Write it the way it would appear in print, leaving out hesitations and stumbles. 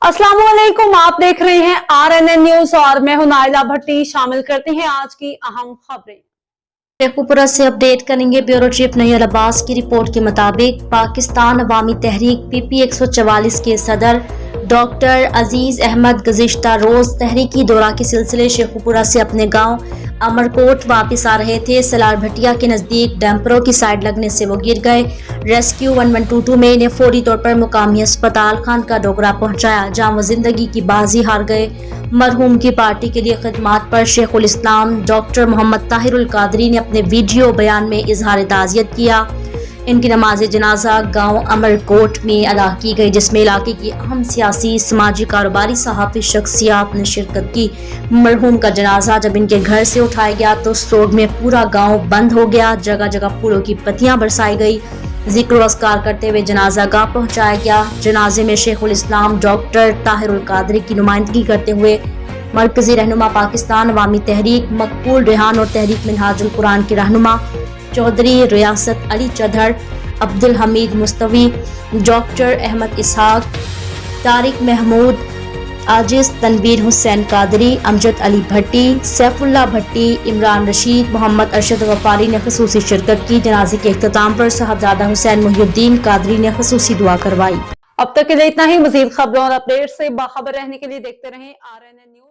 अस्सलाम वालेकुम, आप देख रहे हैं RNN न्यूज और मैं हूं नाइला भट्टी। शामिल करते हैं आज की अहम खबरें। शेखुपुरा से अपडेट करेंगे। ब्यूरो चीफ नैयर अब्बास की रिपोर्ट के मुताबिक पाकिस्तान अवामी तहरीक PP 144 के सदर डॉक्टर अजीज अहमद गुज़िश्ता रोज तहरीकी दौरा के सिलसिले शेखुपुरा से अपने गांव अमरकोट वापस आ रहे थे। सलार भटिया के नजदीक डैम्परों की साइड लगने से वो गिर गए। रेस्क्यू 1122 में इन्हें फौरी तौर पर मुकामी अस्पताल खान का डोगरा पहुंचाया, जहां वो जिंदगी की बाजी हार गए। मरहूम की पार्टी के लिए खिदमात पर शेखुल इस्लाम डॉक्टर मोहम्मद ताहिरुल कादरी ने अपने वीडियो बयान में इजहार ताज़ियत किया। इनकी नमाज जनाजा गांव अमरकोट में अदा की गई, जिसमें इलाके की अहम सियासी, समाजी, कारोबारी, सहाफ़ी शख्सियात ने शिरकत की। मरहूम का जनाजा जब इनके घर से उठाया गया तो सोग में पूरा गांव बंद हो गया। जगह जगह फूलों की पत्तियां बरसाई गई। जिक्र अस्कार करते हुए जनाजा गाह पहुंचाया गया। जनाजे में शेखुल इस्लाम डॉक्टर ताहिरुल कादरी की नुमाइंदगी करते हुए मरकजी रहनुमा पाकिस्तान अवामी तहरीक मकबूल रेहान और तहरीक मिनहाजुल कुरान के रहनुमा चौधरी रियासत अली चौधर, अब्दुल हमीद मुस्तवी, डॉक्टर अहमद इसहाक, तारिक महमूद, आजिज तनवीर हुसैन कादरी, अमजद अली भट्टी, सैफुल्लाह भट्टी, इमरान रशीद, मोहम्मद अरशद गफारी ने खसूसी शिरकत की। जनाजे के इख्तिताम पर साहबजादा हुसैन मुहिउद्दीन कादरी ने खसूसी दुआ करवाई। अब तक के लिए इतना ही। मजीद खबरों और अपडेट से बाखबर रहने के लिए देखते रहें RNN न्यूज।